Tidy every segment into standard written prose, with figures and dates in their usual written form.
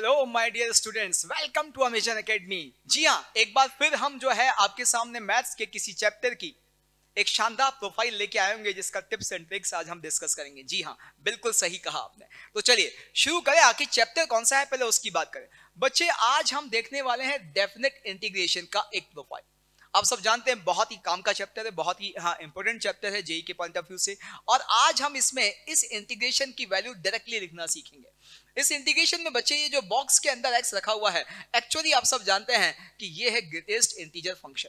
Hello my dear students, welcome to Amazon academy. जी हाँ, एक बार फिर हम जो है आपके सामने मैथ्स के किसी चैप्टर की एक शानदार प्रोफाइल लेके आए होंगे जिसका टिप्स एंड ट्रिक्स आज हम डिस्कस करेंगे। जी हाँ, बिल्कुल सही कहा आपने। तो चलिए शुरू करें। आखिर चैप्टर कौन सा है पहले उसकी बात करें। बच्चे, आज हम देखने वाले हैं डेफिनेट इंटीग्रेशन का एक प्रोफाइल। आप सब जानते हैं बहुत ही काम का चैप्टर है, बहुत ही इंपॉर्टेंट चैप्टर है जेई के पॉइंट ऑफ व्यू से। और आज हम इसमें इस इंटीग्रेशन की वैल्यू डायरेक्टली लिखना सीखेंगे। इस इंटीग्रेशन में बच्चे ये जो बॉक्स के अंदर एक्स रखा हुआ है, एक्चुअली आप सब जानते हैं कि ये है ग्रेटेस्ट इंटीजर फंक्शन।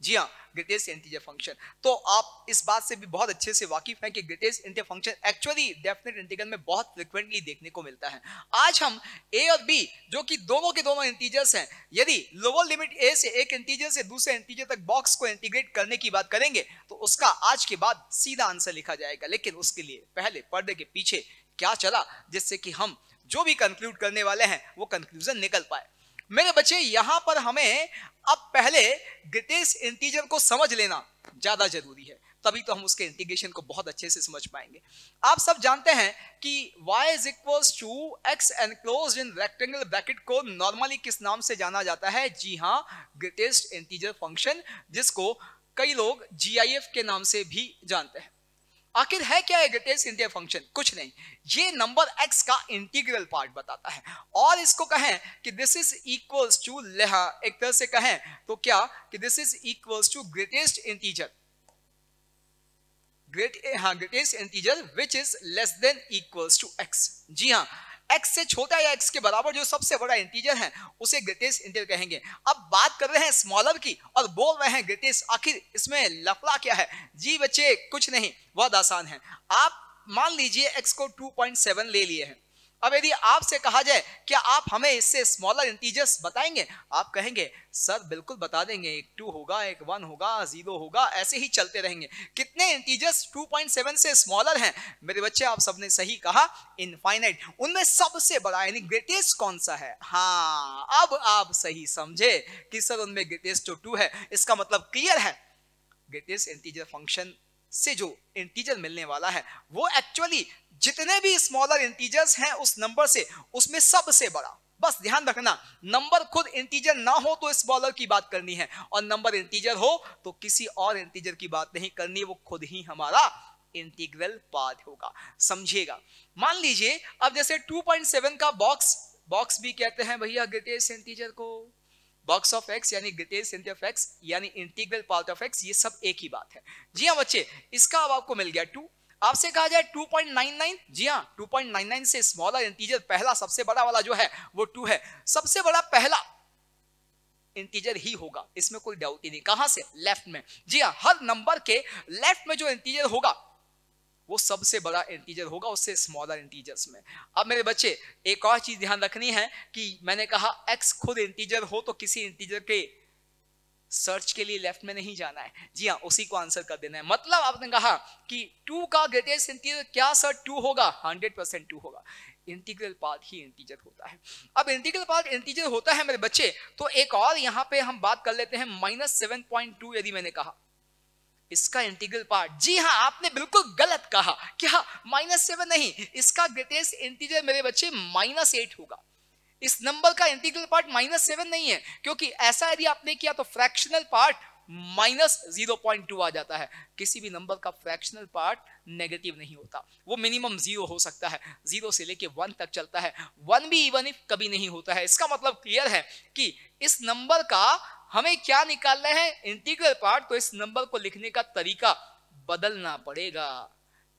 जी हाँ, ग्रेटेस्ट इंटीजर फंक्शन। तो आप इस बात से भी बहुत अच्छे से वाकिफ हैं कि greatest integer function actually definite integral में बहुत फ्रिक्वेंटली देखने को मिलता है। आज हम ए और बी जो कि दोनों के दोनों इंटीजर्स हैं, यदि लोअर लिमिट ए से एक इंटीजर से दूसरे इंटीजर तक बॉक्स को इंटीग्रेट करने की बात करेंगे तो उसका आज के बाद सीधा आंसर लिखा जाएगा। लेकिन उसके लिए पहले पर्दे के पीछे क्या चला जिससे कि हम जो भी कंक्लूड करने वाले हैं वो कंक्लूजन निकल पाए। मेरे बच्चे, यहां पर हमें अब पहले ग्रेटेस्ट इंटीजर को समझ लेना ज्यादा जरूरी है, तभी तो हम उसके इंटीग्रेशन को बहुत अच्छे से समझ पाएंगे। आप सब जानते हैं कि y is equals to x enclosed in rectangle bracket को नॉर्मली किस नाम से जाना जाता है? जी हां, ग्रेटेस्ट इंटीजर फंक्शन, जिसको कई लोग GIF के नाम से भी जानते हैं। आखिर है क्या है ग्रेटेस्ट इंटीजर फंक्शन? कुछ नहीं, ये नंबर x का इंटीग्रल पार्ट बताता है। और इसको कहें कि दिस इज इक्वल्स टू, एक तरह से कहें तो क्या कि this is equals to greatest integer, greatest integer which is less than equals to x। जी हाँ, x से छोटा या x के बराबर जो सबसे बड़ा इंटीजर है उसे ग्रेटेस्ट इंटीजर कहेंगे। अब बात कर रहे हैं स्मॉलर की और बोल रहे हैं ग्रेटेस्ट। आखिर इसमें लफड़ा क्या है? जी बच्चे, कुछ नहीं, बहुत आसान है। आप मान लीजिए x को 2.7 ले लिए हैं। अब यदि आपसे कहा जाए क्या आप हमें इससे स्मॉलर इंटीजर्स बताएंगे? आप कहेंगे सर बिल्कुल बता देंगे, एक 2 होगा, एक 1 होगा, 0 होगा, ऐसे ही चलते रहेंगे। कितने इंटीजर्स 2.7 से स्मॉलर हैं? मेरे बच्चे, आप सबने सही कहा, इनफाइनाइट। उनमें सबसे बड़ा यानी ग्रेटेस्ट कौन सा है? हाँ, अब आप सही समझे कि सर उनमें ग्रेटेस्ट जो 2 है। इसका मतलब क्लियर है, ग्रेटेस्ट इंटीजर फंक्शन से जो इंटीजर मिलने वाला है वो एक्चुअली जितने भी स्मॉलर इंटीजर्स हैं उस नंबर से उसमें सबसे बड़ा। बस ध्यान रखना, नंबर खुद इंटीजर ना हो तो स्मॉलर की बात करनी है, और नंबर इंटीजर हो तो किसी और इंटीजर की बात नहीं करनी, वो खुद ही हमारा इंटीग्रल पार्ट होगा। समझिएगा, मान लीजिए अब जैसे 2.7 का बॉक्स भी कहते हैं भैया ग्रेटेस्ट इंटीजर को, बॉक्स ऑफ एक्स यानी ग्रेटेस्ट इंटीजर ऑफ एक्स यानी इंटीग्रल पार्ट ऑफ एक्स, ये सब एक ही बात है। जी हाँ बच्चे, इसका अब आपको मिल गया 2। आपसे कहा जाए 2.99, जी हाँ 2.99 से स्मॉलर इंटीजर पहला सबसे बड़ा वाला जो है वो 2 है। सबसे बड़ा पहला इंटीजर ही होगा, इसमें कोई डाउट ही नहीं। कहां से? लेफ्ट में। जी हाँ, हर नंबर के लेफ्ट में जो इंटीजर होगा वो सबसे बड़ा इंटीजर होगा उससे स्मॉलर इंटीजर्स में। अब मेरे बच्चे, एक और चीज ध्यान रखनी है कि मैंने कहा x खुद इंटीजर हो तो किसी इंटीजर के सर्च के लिए लेफ्ट में नहीं जाना है। जी हाँ, उसी को आंसर कर देना है। मतलब आपने कहा कि 2 का ग्रेटेस्ट इंटीजर क्या सर? 2 होगा, 100% 2 होगा। इंटीग्रल पार्ट ही इंटीजर होता है। अब इंटीग्रल पार्ट इंटीजर होता है मेरे बच्चे, तो एक और यहां पे हम बात कर लेते हैं -7.2। यदि मैंने कहा इसका इंटीग्रल पार्ट, जी हाँ आपने बिल्कुल गलत कहा। क्या? -7 नहीं, इसका ग्रेटेस्ट इंटीजर मेरे बच्चे -8 होगा। इस नंबर का इंटीग्रल पार्ट -7 नहीं है, क्योंकि ऐसा यदि आपने किया तो फ्रैक्शनल पार्ट -0.2 आ जाता है। किसी भी नंबर का फ्रैक्शनल पार्ट नेगेटिव नहीं होता, वो मिनिमम 0 हो सकता है, 0 से लेके 1 तक चलता है। 1 भी इवन इफ कभी नहीं होता है। इसका मतलब क्लियर है कि इस नंबर का हमें क्या निकालना है? Integral part. तो इस नंबर को लिखने का तरीका बदलना पड़ेगा,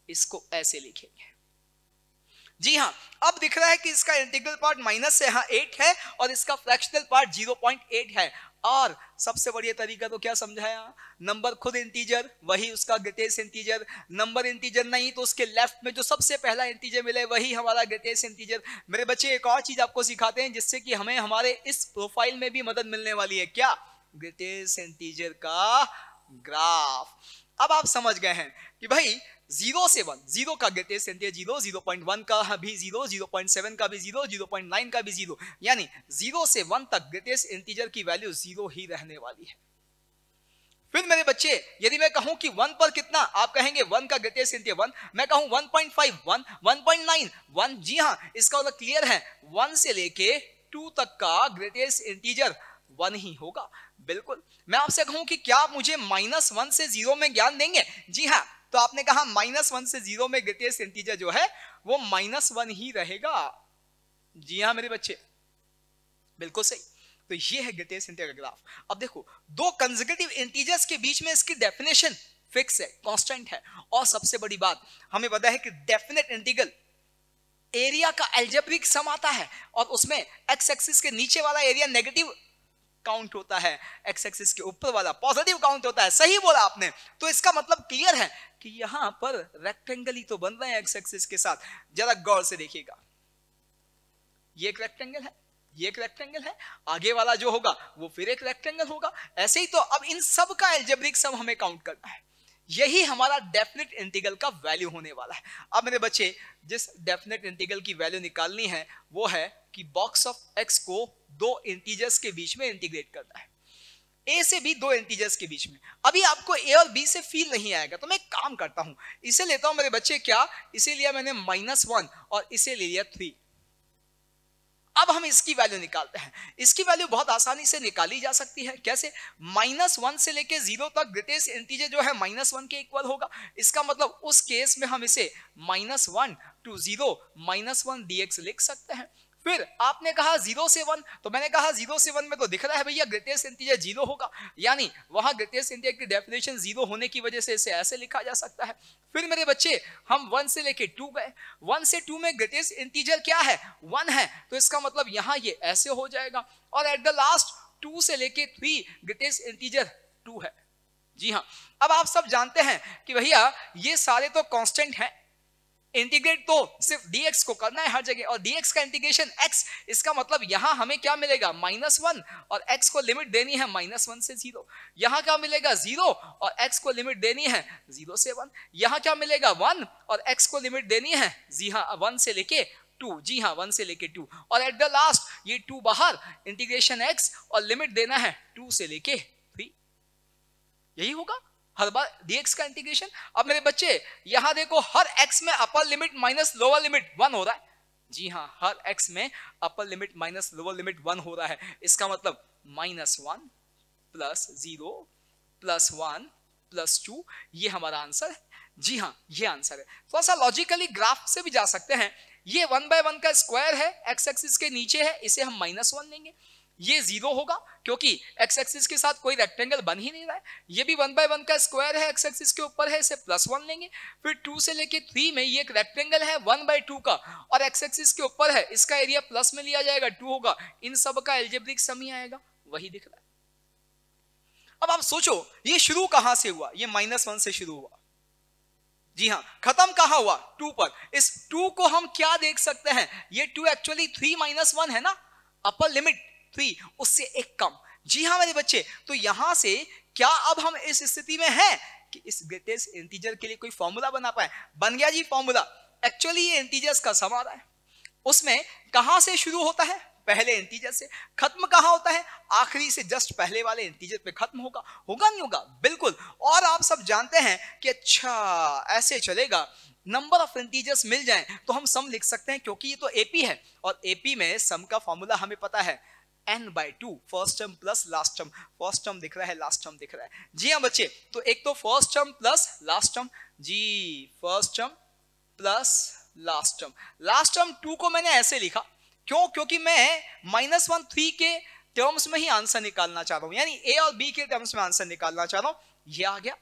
इसको ऐसे लिखेंगे। जी हाँ, अब दिख रहा है कि इसका इंटीग्रल पार्ट माइनस से 8 है और इसका फ्रैक्शनल पार्ट 0.8 है। और सबसे बढ़िया तरीका तो क्या समझाया? नंबर खुद इंटीजर वही उसका ग्रेटेस्ट इंटीजर, नंबर इंटीजर नहीं तो उसके लेफ्ट में जो सबसे पहला इंटीजर मिले वही हमारा ग्रेटेस्ट इंटीजर। मेरे बच्चे, एक और चीज आपको सिखाते हैं जिससे कि हमें हमारे इस प्रोफाइल में भी मदद मिलने वाली है। क्या? ग्रेटेस्ट इंटीजर का ग्राफ। अब आप समझ गए हैं कि भाई 0 से 1, 0 का ग्रेटेस्ट इंटीजर 0, 0.1 का भी 0, 0.7 का भी 0, 0.9 का भी 0, यानी 0 से 1 तक ग्रेटेस्ट इंटीजर की वैल्यू 0 ही रहने वाली है। फिर मेरे बच्चे यदि मैं कहूं कि 1 पर कितना, आप कहेंगे 1 का ग्रेटेस्ट इंटीजर 1, मैं कहूं 1.5, 1, 1.9, 1, जी हां, इसका मतलब क्लियर है 1 से लेके 2 तक का ग्रेटेस्ट इंटीजर 1 ही होगा। बिल्कुल। मैं आपसे कहूं कि क्या आप मुझे -1 से 0 में ज्ञान देंगे? जी हां, तो आपने कहा -1 से 0 में ग्रेटेस्ट इंटीजर जो है वो -1 ही रहेगा। जी हां मेरे बच्चे, बिल्कुल सही। तो ये है ग्रेटेस्ट इंटीजर ग्राफ। अब देखो, दो कंसेक्यूटिव इंटीजर्स के बीच में इसकी डेफिनेशन फिक्स है, कांस्टेंट है, और सबसे बड़ी बात हमें पता है कि डेफिनेट इंटीग्रल एरिया का अलजेब्रिक सम आता है और उसमें एक्स एक्सिस के नीचे वाला एरिया नेगेटिव काउंट होता है, एक्स एक्सिस के ऊपर वाला पॉजिटिव काउंट होता है। सही बोला आपने। तो इसका मतलब क्लियर है कि यहां पर रेक्टेंगल ही तो बन रहे हैं एक्स एक्सिस के साथ। जरा गौर से देखिएगा, ये एक रेक्टेंगल है, ये एक रेक्टेंगल है, आगे वाला जो होगा वो फिर एक रेक्टेंगल होगा। ऐसे ही तो अब इन सब का अलजेब्रिक सम हमें काउंट करना है। यही हमारा डेफिनेट इंटीग्रल का वैल्यू होने वाला है। अब मेरे बच्चे, जिस डेफिनेट इंटीग्रल की वैल्यू निकालनी है वो है कि बॉक्स ऑफ एक्स को दो इंटीजर्स के बीच में इंटीग्रेट करना है, ए से बी, दो इंटीजर्स के बीच में। अभी आपको ए और बी से फील नहीं आएगा, तो मैं एक काम करता हूं, इसे लेता हूं मेरे बच्चे, क्या इसे लिया मैंने -1 और इसे ले लिया 3। अब हम इसकी वैल्यू निकालते हैं। इसकी वैल्यू बहुत आसानी से निकाली जा सकती है। कैसे? -1 से लेके 0 तक ग्रेटेस्ट इंटीजर जो है -1 के इक्वल होगा। इसका मतलब उस केस में हम इसे -1 to 0 -1 dx लिख सकते हैं। फिर आपने कहा 0 से 1, तो मैंने कहा 0 से 1 में तो दिख रहा है भैया ग्रेटेस्ट इंटीजर 0 होगा, यानी वहां ग्रेटेस्ट इंटीजर की डेफिनेशन 0 होने की वजह से इसे ऐसे लिखा जा सकता है। फिर मेरे बच्चे, हम 1 से लेके 2 गए, 1 से 2 में ग्रेटेस्ट इंटीजर क्या है? 1 है, तो इसका मतलब यहां ये ऐसे हो जाएगा। और एट द लास्ट 2 से लेके 3 ग्रेटेस्ट इंटीजर 2 है। जी हां, अब आप सब जानते हैं कि भैया ये सारे तो कांस्टेंट हैं, इंटीग्रेट तो सिर्फ dx को करना है हर जगह, और dx का इंटीग्रेशन x, इसका मतलब यहां हमें क्या मिलेगा? -1, और x को लिमिट देनी है -1 से 0। यहां क्या मिलेगा? 0, और x को लिमिट देनी है 0 से 1। यहां क्या मिलेगा? 1, और x को लिमिट देनी है, जी हां, 1 से लेके 2। जी हां, 1 से लेके 2, और एट द लास्ट ये 2 बाहर, इंटीग्रेशन x, और लिमिट देना है 2 से लेके 3। यही होगा हर बार dx का इंटीग्रेशन। अब मेरे बच्चे यहां देखो, हर x में upper limit minus lower limit 1 हो रहा है। जी हां, हर x में upper limit minus lower limit 1 हो रहा है। इसका मतलब -1 + 0 + 1 + 2, ये हमारा आंसर है। जी हां, ये आंसर है। थोड़ा सा लॉजिकली ग्राफ से भी जा सकते हैं। ये 1/1 का स्क्वायर है, x एक्सिस के नीचे है, इसे हम -1 लेंगे। ये 0 होगा क्योंकि x एक्सिस के साथ कोई रेक्टेंगल बन ही नहीं रहा है। ये भी 1/1 का स्क्वायर है, x एक्सिस के ऊपर है, इसे +1 लेंगे। फिर 2 से लेके 3 में ये एक रेक्टेंगल है 1/2 का, और x एक्सिस के ऊपर है, इसका एरिया प्लस में लिया जाएगा, 2 होगा। इन सब का अलजेब्रिक सम ही आएगा, वही दिख रहा है। अब आप सोचो, ये शुरू कहां से हुआ? ये -1 से शुरू हुआ। जी हां, खत्म कहां हुआ? 2 पर। इस 2 को हम क्या देख सकते हैं? ये 2 एक्चुअली 3 - 1 है ना, अपर लिमिट 3, उससे एक कम। जी हां मेरे बच्चे, तो यहां से क्या अब हम इस स्थिति में हैं कि इस ग्रेटेस्ट इंटीजर के लिए कोई फॉर्मूला बना पाए? बन गया जी फॉर्मूला। एक्चुअली ये इंटीजर्स का सम आ रहा है, उसमें कहां से शुरू होता है? पहले इंटीजर से। खत्म कहां होता है? आखिरी से जस्ट पहले वाले इंटीजर पे खत्म होगा। होगा नहीं होगा? बिल्कुल। और आप सब जानते हैं कि अच्छा ऐसे चलेगा, नंबर ऑफ इंटीजर्स मिल जाएं तो हम सम लिख सकते हैं, क्योंकि ये तो एपी है, और एपी में सम का फॉर्मूला हमें पता है, n/2, first term plus last term. First term दिख रहा है, लास्ट टर्म दिख रहा है। जी हाँ बच्चे, तो एक तो first term plus last term, जी first term plus last term. Last term 2 को मैंने ऐसे लिखा, क्यों? क्योंकि मैं -1 3 के टर्म्स में ही आंसर निकालना चाह रहा हूं, यानी a और b के टर्म्स में आंसर निकालना चाह रहा हूं। ये आ गया।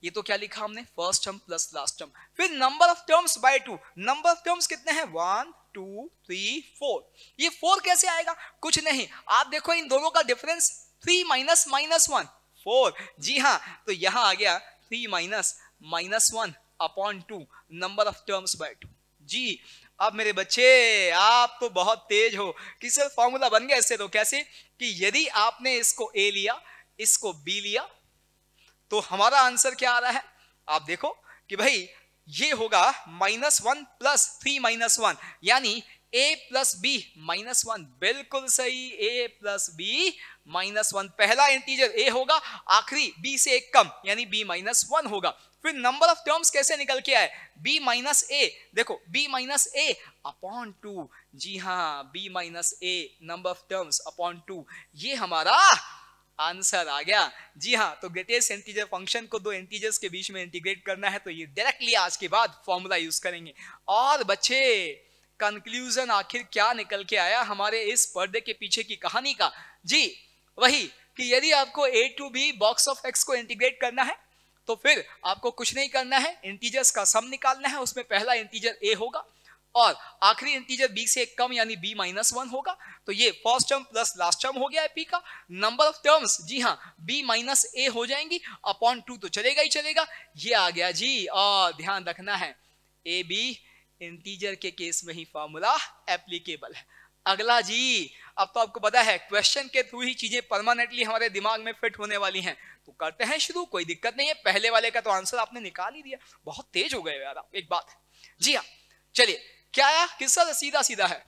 ये तो क्या लिखा हमने? First term plus last term. फिर number of terms by 2। Number of terms कितने हैं? 1 2 3 4। ये 4 कैसे आएगा? कुछ नहीं, आप देखो इन दोनों का डिफरेंस, 3 -1 4। जी हां, तो यहां आ गया 3 -1 upon 2, number of terms by 2। जी, अब मेरे बच्चे आप तो बहुत तेज हो कि सर फॉर्मूला बन गया इससे। तो कैसे? कि यदि आपने इसको a लिया, इसको b लिया, तो हमारा आंसर क्या आ रहा है? आप देखो कि भाई ये होगा -1 + 3 - 1, यानी a plus B minus one, बिल्कुल सही, a plus B minus one, पहला इंटीजर a होगा, आखिरी b से एक कम यानी b माइनस वन होगा। फिर नंबर ऑफ टर्म्स कैसे निकल के आए, b माइनस a, देखो b minus a upon two, जी हाँ b minus a number of terms upon two, ये हमारा आंसर आ गया। जी हाँ, तो ग्रेटेस्ट इंटीजर फंक्शन को दो इंटीजर्स के बीच में इंटीग्रेट करना है तो ये डायरेक्टली आज के बाद फॉर्मूला यूज करेंगे। और बच्चे कंक्लूजन आखिर क्या निकल के आया हमारे इस पर्दे के पीछे की कहानी का, जी वही कि यदि आपको a to b box of x को इंटीग्रेट करना है तो फिर आपको कुछ नहीं करना है, इंटीजर्स का सम निकालना है, उसमें पहला इंटीजर a होगा और आखिरी इंटीजर b से एक कम यानी b माइनस वन होगा। तो ये first term plus last term हो गया है p का। नंबर ऑफ टर्म्स, जी हाँ, b माइनस a हो जाएंगी अपॉन टू, तो चलेगा ही चलेगा, ये आ गया जी। और ध्यान रखना है a b इंटीजर के केस में ही फॉर्मूला एप्लीकेबल है। अगला जी, अब तो आपको पता है क्वेश्चन के थ्रू ही चीजें परमानेंटली हमारे दिमाग में फिट होने वाली हैं, तो करते हैं शुरू, कोई दिक्कत नहीं है। पहले वाले का तो आंसर आपने निकाल ही दिया, बहुत तेज हो गए यार आप, एक बात। जी हाँ, चलिए क्या आया, किसका सीधा सीधा है,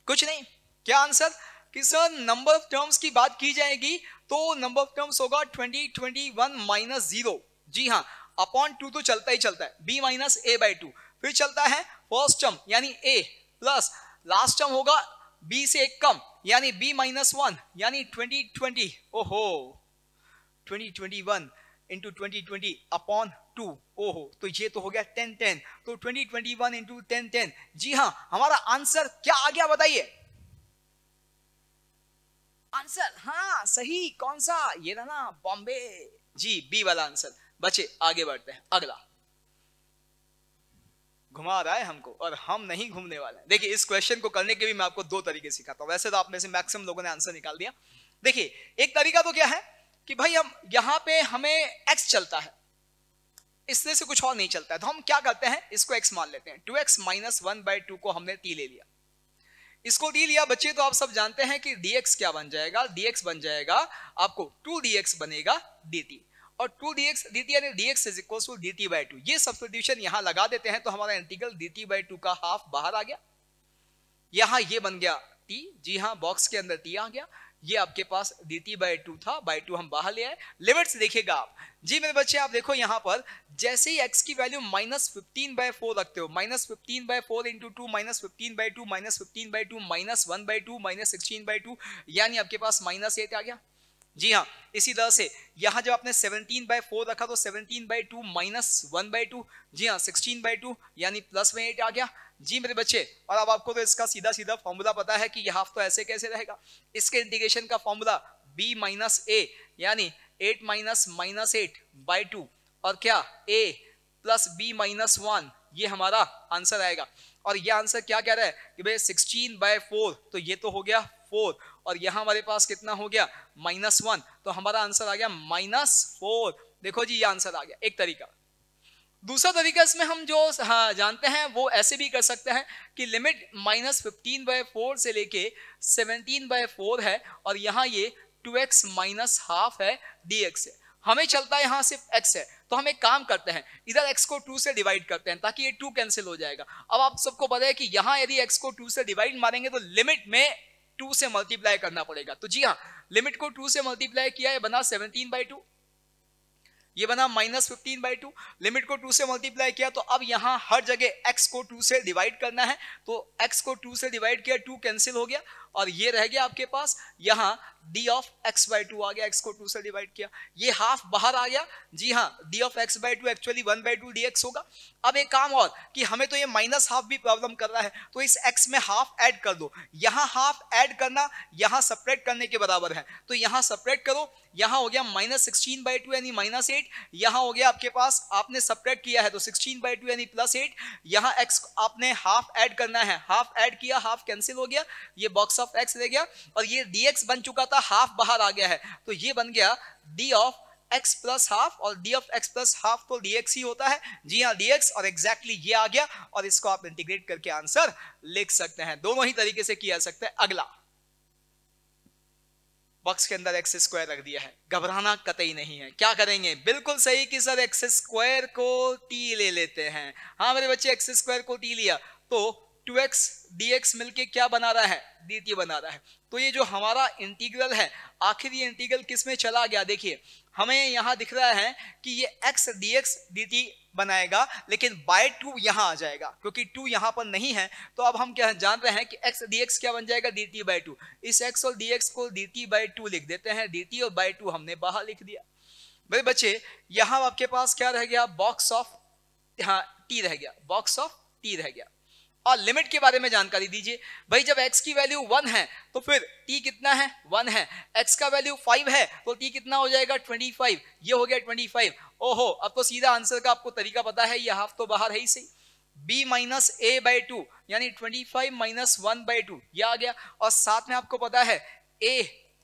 कुछ नहीं, क्या आंसर कि सर नंबर ऑफ टर्म्स की बात की जाएगी तो नंबर ऑफ टर्म्स होगा 2021 माइनस 0, जी हाँ, अपॉन 2 तो चलता ही चलता है, b माइनस a बाई 2, फिर चलता है फर्स्ट टर्म यानी a प्लस लास्ट टर्म होगा b से एक कम यानी b माइनस वन यानी 2020, ओहो 2021 इंटू 2020 अपॉन 2, ओहो तो ये तो हो गया 10 10, तो 2021 इंटू 10 10, जी हाँ, हमारा आंसर क्या आ गया बताइए, आंसर हाँ सही, कौन सा, ये रहा ना बॉम्बे, जी बी वाला आंसर। बच्चे आगे बढ़ते हैं, अगला घुमा रहा है हमको और हम नहीं घूमने वाले हैं। देखिए इस क्वेश्चन को करने के भी मैं आपको दो तरीके सिखाता हूं, वैसे तो आप में से मैक्सिमम लोगों ने आंसर निकाल दिया। देखिए एक तरीका तो क्या है कि भाई हम यहां पे हमें x चलता है, इसलिए से कुछ और नहीं चलता है, तो हम क्या करते हैं, इसको x मान लेते हैं, 2x minus one by two को हमने t ले लिया, इसको d लिया बच्चे, तो आप सब जानते हैं कि dx क्या बन जाएगा, dx बन जाएगा आपको 2dx बनेगा dt, और 2dx dt यानी dx is equal to dt by two, ये सब्स्टिट्यूशन यहां लगा देते हैं तो हमारा इंटीग्रल dt बाई टू का हाफ बाहर आ गया, यहां ये बन गया t, जी हाँ बॉक्स के अंदर t आ गया, ये आपके पास dt बाई टू था, बाई टू हम बाहर ले आए। लिमिट्स देखिएगा आप, जी मेरे बच्चे आप देखो यहां पर जैसे ही x की वैल्यू माइनस 15 बाई 4 रखते हो, minus 15 by 4 into two minus 15 by two minus 15 by two minus 1 by two minus 16 by two, यानी आपके पास माइनस 8 आ गया। जी हाँ, इसी तरह से यहां जब आपने 17 बाई 4 रखा तो 17 by two minus 1 by two, जी हाँ 16 बाई टू यानी प्लस में 8 आ गया। जी मेरे बच्चे, और अब आपको तो इसका सीधा सीधा फॉर्मूला पता है कि यह हाफ तो ऐसे कैसे रहेगा, इसके इंटीग्रेशन का फॉर्मूला b माइनस a यानी 8 माइनस माइनस 8 बाई टू, और क्या a प्लस b माइनस 1, ये हमारा आंसर आएगा। और ये आंसर क्या कह रहा है कि भाई 16 बाई 4, तो ये तो हो गया 4, और यहां हमारे पास कितना हो गया माइनस 1, तो हमारा आंसर आ गया माइनस 4। देखो जी ये आंसर आ गया एक तरीका। दूसरा तरीका इसमें हम जो जानते हैं वो ऐसे भी कर सकते हैं कि लिमिट माइनस 15 बाई 4 से लेके 17 बाई 4 है, और यहाँ ये 2x माइनस हाफ है dx है, हमें चलता है यहाँ सिर्फ x है, तो हम एक काम करते हैं इधर x को 2 से डिवाइड करते हैं ताकि ये 2 कैंसिल हो जाएगा। अब आप सबको पता है कि यहाँ यदि x को 2 से डिवाइड मारेंगे तो लिमिट में 2 से मल्टीप्लाई करना पड़ेगा, तो जी हाँ लिमिट को 2 से मल्टीप्लाई किया है, बना 17 बाई 2, ये बना माइनस 15 बाई 2, लिमिट को 2 से मल्टीप्लाई किया, तो अब यहां हर जगह x को 2 से डिवाइड करना है, तो x को 2 से डिवाइड किया, 2 कैंसिल हो गया, और ये रह गया आपके पास यहां d ऑफ x बाई 2 आ गया, x को 2 से डिवाइड किया, ये हाफ बाहर आ गया। जी हाँ, d of x by 2 actually 1 by 2 dx होगा। अब एक काम और कि हमें तो ये माइनस हाफ भी प्रॉब्लम कर रहा है, तो इस x में हाफ ऐड कर दो, यहां हाफ ऐड करना यहां सेपरेट करने के बराबर है, तो यहां सेपरेट करो, यहां हो गया माइनस 16 बाई 2 यानी माइनस 8, यहां हो गया आपके पास आपने सेपरेट किया है तो 16 बाई 2 यानी प्लस 8, यहां x आपने हाफ ऐड करना है, हाफ ऐड किया, हाफ कैंसिल हो गया, ये बॉक्स ऑफ x रह गया, और ये dx बन चुका था, हाफ बाहर आ गया है, तो ये बन गया d of x plus half, और d of x plus half तो dx ही होता है। जी हाँ dx, और एग्जैक्टली ये आ गया, और इसको आप इंटीग्रेट करके आंसर लिख सकते हैं, दोनों ही तरीके से किया सकते हैं। अगला बॉक्स के अंदर एक्स स्क्वायर रख दिया है, घबराना कतई नहीं है, क्या करेंगे, बिल्कुल सही कि सर एक्स स्क्वायर को t ले लेते हैं। हाँ मेरे बच्चे एक्स स्क्वायर को t लिया तो 2x dx मिलके क्या बना रहा है, dt बना रहा है। तो ये जो हमारा इंटीग्रल है, आखिर ये इंटीग्रल किस में चला गया, देखिए हमें यहां दिख रहा है कि ये x dx dt बनाएगा, लेकिन बाय 2 यहां आ जाएगा, क्योंकि 2 यहां पर नहीं है। तो अब हम क्या जान रहे हैं कि x dx क्या बन जाएगा, dt बाय 2। इस x और dx को dt बाय 2 लिख देते हैं, dt और बाय 2 हमने बाहर लिख दिया। मेरे बच्चे यहां आपके पास क्या रह गया, बॉक्स ऑफ t रह गया, बॉक्स ऑफ t रह गया। और लिमिट के बारे में जानकारी दीजिए भाई, जब x की वैल्यू 1 है तो फिर t कितना है, 1 है। x का वैल्यू 5 है तो t कितना हो जाएगा, 25। ये हो गया 25। ओहो, अब तो सीधा आंसर का आपको तरीका पता है, ये हाफ तो बाहर है ही सही। b माइनस a बाई 2 यानी 25 माइनस 1 बाई 2 ये आ गया। और साथ में आपको पता है a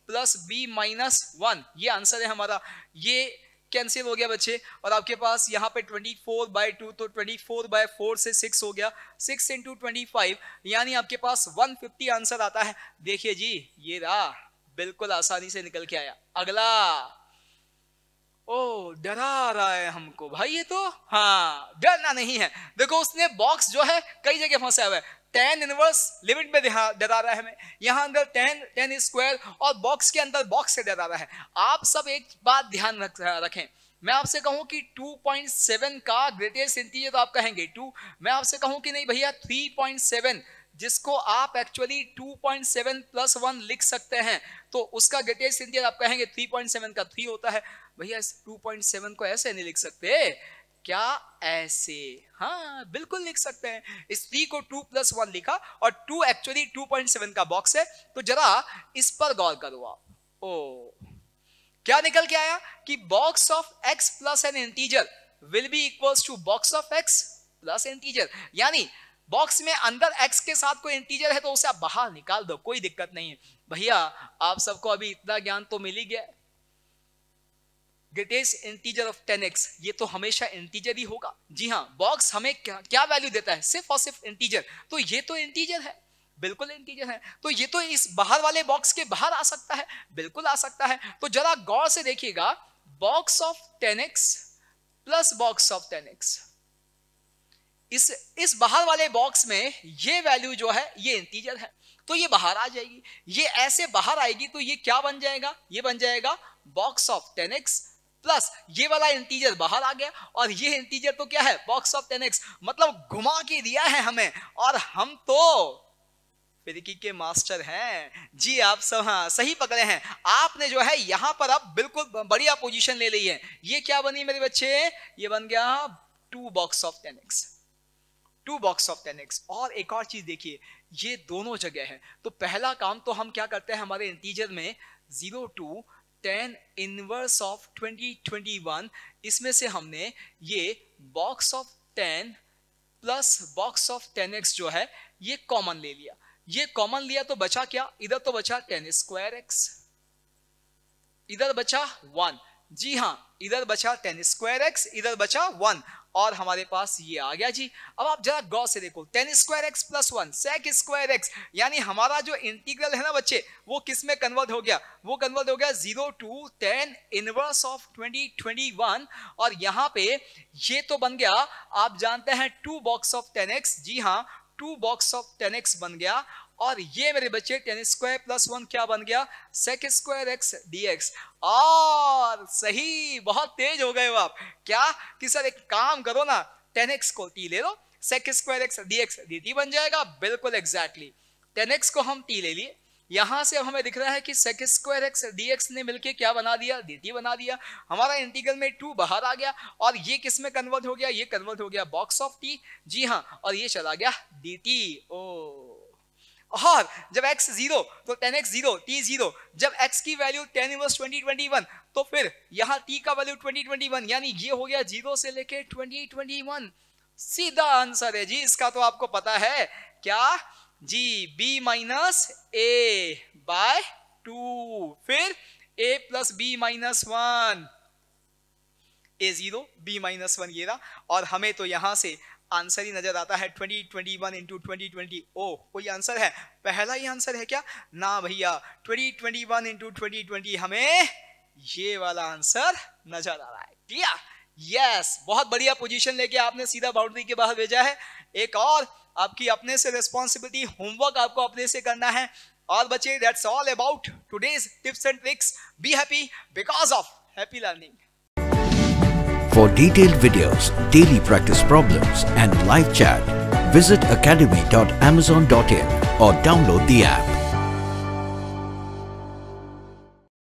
प्लस b माइनस 1 ये आंसर है हमारा, ये कैंसिल हो गया बच्चे। और आपके पास यहाँ पे 24 बाई 2 तो 24 बाई 4 से 6 हो गया, 6 इंटू 25 यानी आपके पास 150 आंसर आता है। देखिए जी ये रहा, बिल्कुल आसानी से निकल के आया। अगला, ओ डरा रहा है हमको भाई ये तो, हाँ डरना नहीं है। देखो उसने बॉक्स जो है कई जगह फंसा हुआ है, tan इनवर्स लिमिट में डरा रहा है हमें, यहाँ अंदर tan स्क्वायर और बॉक्स के अंदर बॉक्स से डरा रहा है। आप सब एक बात ध्यान रखें, मैं आपसे कहूं कि 2.7 का ग्रेटेस्ट इंटीजर तो आप कहेंगे 2, मैं आपसे कहूं कि नहीं भैया 3.7, जिसको आप एक्चुअली 2.7 प्लस 1 लिख सकते हैं, तो उसका ग्रेटेस्ट इंटीजर आप कहेंगे 3.7 का 3 होता है। भैया इस 2.7 को ऐसे नहीं लिख सकते क्या, ऐसे, हाँ बिल्कुल लिख सकते हैं। इस 3 को 2 प्लस 1 लिखा और 2 एक्चुअली 2.7 का बॉक्स है। तो जरा इस पर गौर करो आप, ओ क्या निकल के आया कि box of x plus an integer will be equals to box of x plus integer, यानी बॉक्स में अंदर x के साथ कोई इंटीजर है तो उसे आप बाहर निकाल दो, कोई दिक्कत नहीं है। भैया आप सबको अभी इतना ज्ञान तो मिल ही गया, ग्रेटेस्ट इंटीजर ऑफ 10x ये तो हमेशा इंटीजर ही होगा। जी हाँ, बॉक्स हमें क्या वैल्यू देता है, सिर्फ और सिर्फ इंटीजर, तो ये तो इंटीजर है, बिल्कुल इंटीजर है। तो ये तो इस बाहर वाले बॉक्स के बाहर आ सकता है, बिल्कुल आ सकता है। तो जरा गौर से देखिएगा, box of 10x plus box of 10x, इस बाहर वाले बॉक्स में ये वैल्यू जो है ये इंटीजर है, तो ये बाहर आ जाएगी। ये ऐसे बाहर आएगी तो ये क्या बन जाएगा, ये बन जाएगा बॉक्स ऑफ 10x प्लस ये वाला इंटीजर बाहर आ गया, और ये इंटीजर तो क्या है, बॉक्स ऑफ 10x, मतलब घुमा के दिया है हमें। और हम तो फिरकी के मास्टर हैं जी, आप सब हाँ सही पकड़े हैं। आपने जो है यहां पर अब बिल्कुल बढ़िया पोजीशन ले ली है। ये क्या बनी मेरे बच्चे, ये बन गया 2 box of 10x, 2 box of 10x। और एक और चीज देखिए, ये दोनों जगह है, तो पहला काम तो हम क्या करते हैं हमारे इंटीजर में 0 to tan इनवर्स ऑफ 2021, इसमें से हमने ये box of 10 plus box of 10x जो है ये कॉमन ले लिया। ये कॉमन लिया तो बचा क्या, इधर तो बचा tan स्क्वायर x, इधर बचा 1। जी हाँ, इधर बचा tan स्क्वायर x, इधर बचा 1, और हमारे पास ये आ गया जी। अब आप जरा गौर से देखो, tan square x plus 1 sec square x, यानी हमारा जो इंटीग्रल है ना बच्चे, वो किस में कन्वर्ट हो गया, वो कन्वर्ट हो गया 0 to tan इनवर्स ऑफ 2021। और यहाँ पे ये तो बन गया, आप जानते हैं 2 बॉक्स ऑफ 10x, जी हाँ 2 बॉक्स ऑफ 10x बन गया। और ये मेरे बच्चे tan स्क्वायर प्लस 1 क्या बन गया, sec स्क्वायर x dx। और सही, बहुत तेज हो गए हो आप। क्या कि सर एक काम करो ना, 10x को t ले लो, sec square x dx dt बन जाएगा, बिल्कुल एग्जैक्टली। 10x को हम t ले लिए, यहां से हमें दिख रहा है कि sec स्क्वायर x dx ने मिलके क्या बना दिया, dt बना दिया। हमारा इंटीग्रल में 2 बाहर आ गया, और ये किस में कन्वर्ट हो गया, ये कन्वर्ट हो गया बॉक्स ऑफ t, जी हाँ, और ये चला गया dt। ओ, और जब x 0 तो tan x 0, t 0, जब x की वैल्यू tan इनवर्स 2021, तो फिर यहाँ t का वैल्यू 2021, यानी ये हो गया 0 से लेके 2021। सीधा आंसर है जी इसका, तो आपको पता है क्या जी, b माइनस a बाय 2, फिर a plus b minus 1, a 0 b minus 1 ये रहा। और हमें तो यहां से आंसर ही नजर आता है 2021 इंटू 2020। ओ कोई आंसर है, पहला ही आंसर है क्या, ना भैया, 2021 इंटू 2020 हमें ये वाला आंसर नजर आ रहा है। क्लियर, यस, बहुत बढ़िया पोजीशन लेके आपने सीधा बाउंड्री के बाहर भेजा है। एक और आपकी अपने से रिस्पॉन्सिबिलिटी, होमवर्क आपको अपने से करना है। और बच्चे, that's all about today's tips and tricks. Be happy because of happy learning. For detailed videos, daily practice problems and live chat, visit academy.amazon.in or download the app.